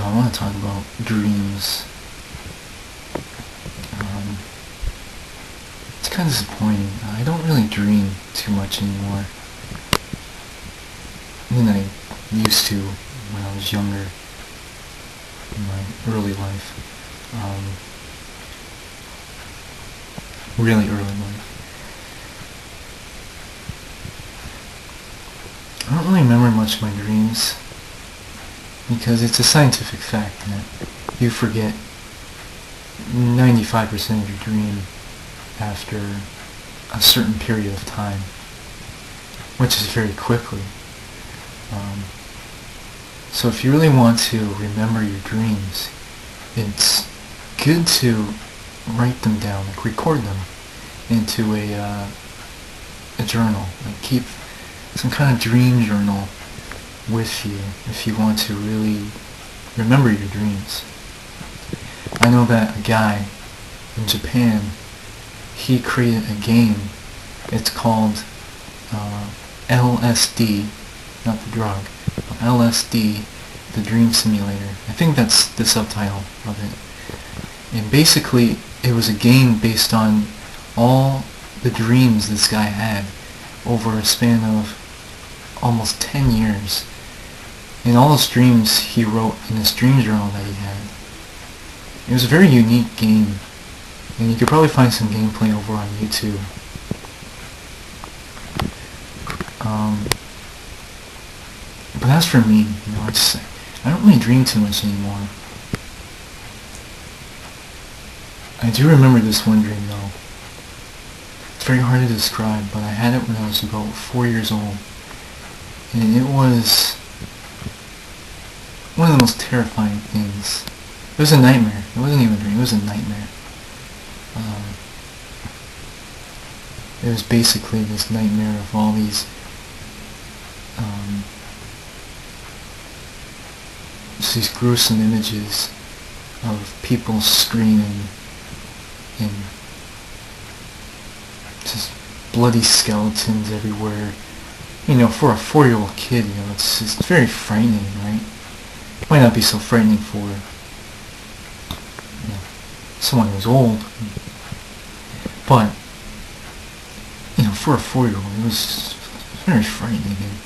I want to talk about dreams. Um, it's kind of disappointing. I don't really dream too much anymore. Than I used to when I was younger, in my early life. Really early life. I don't really remember much of my dreams because it's a scientific fact that you forget 95% of your dream after a certain period of time, which is very quickly. So if you really want to remember your dreams, it's good to write them down, like record them into a journal. Like keep some kind of dream journal with you if you want to really remember your dreams. I know that a guy in Japan, he created a game. It's called LSD, not the drug, LSD, the Dream Simulator. I think that's the subtitle of it. And basically, it was a game based on all the dreams this guy had over a span of almost 10 years. And all those dreams he wrote in his dream journal that he had. It was a very unique game, and you could probably find some gameplay over on YouTube. But as for me, I don't really dream too much anymore. I do remember this one dream though. It's very hard to describe, but I had it when I was about 4 years old. And it was one of the most terrifying things. It was a nightmare. It wasn't even a dream, it was a nightmare. It was basically this nightmare of all these gruesome images of people screaming and just bloody skeletons everywhere. For a 4-year-old kid, it's just very frightening, right? It might not be so frightening for someone who's old, but for a 4-year-old, it was very frightening. And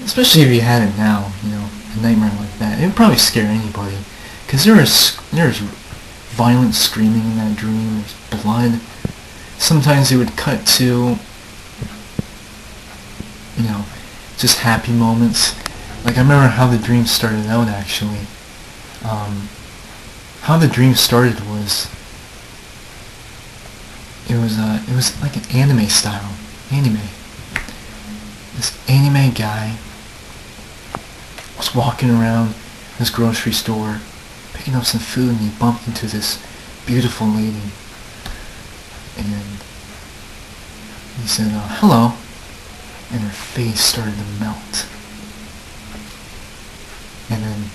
especially if you had it now, a nightmare like that, it would probably scare anybody, because there's violent screaming in that dream. There's blood. Sometimes it would cut to just happy moments. Like I remember how the dream started out actually. How the dream started was it was like an anime style. This anime guy was walking around this grocery store picking up some food, and he bumped into this beautiful lady. And he said, hello. And her face started to melt. And then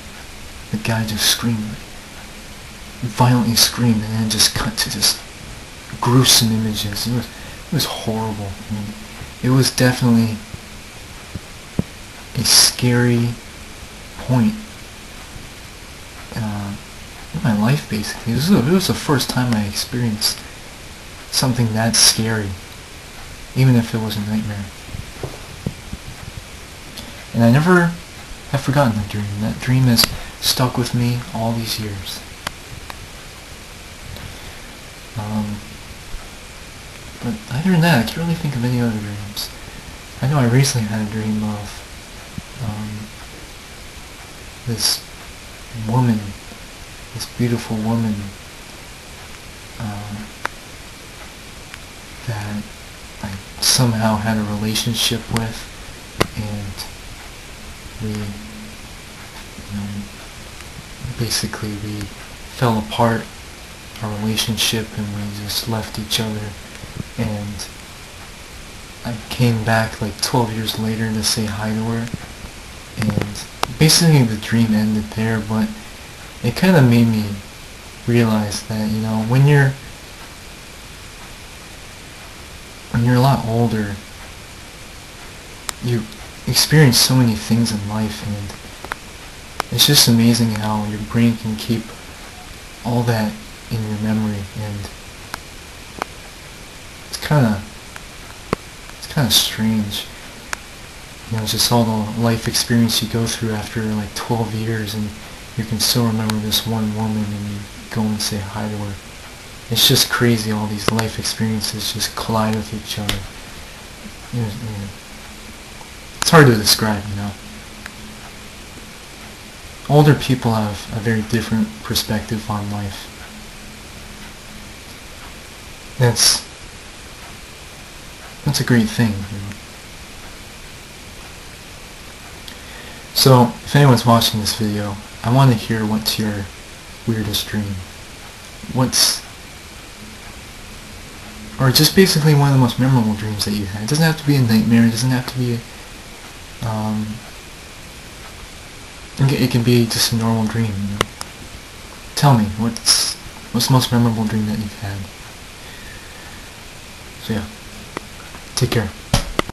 the guy just screamed, violently screamed, and then just cut to just gruesome images. It was horrible. It was definitely a scary point in my life, basically. It was the first time I experienced something that scary, even if it was a nightmare. And I never have forgotten that dream. That dream has stuck with me all these years. But other than that, I can't really think of any other dreams. I know I recently had a dream of this woman, this beautiful woman that I somehow had a relationship with, and we fell apart, our relationship, and we just left each other. And I came back like 12 years later to say hi to her, and basically the dream ended there, but it kind of made me realize that, when you're a lot older, you experience so many things in life, and It's just amazing how your brain can keep all that in your memory, and it's kind of strange. You know, just all the life experience you go through after like 12 years, and you can still remember this one woman, and you go and say hi to her. It's just crazy, all these life experiences just collide with each other. It's hard to describe, you know. Older people have a very different perspective on life. That's a great thing, you know. So, if anyone's watching this video, I want to hear what's your weirdest dream. Or just basically one of the most memorable dreams that you had. It doesn't have to be a nightmare, it doesn't have to be it can be just a normal dream, you know. Tell me, what's the most memorable dream that you've had? So yeah, take care.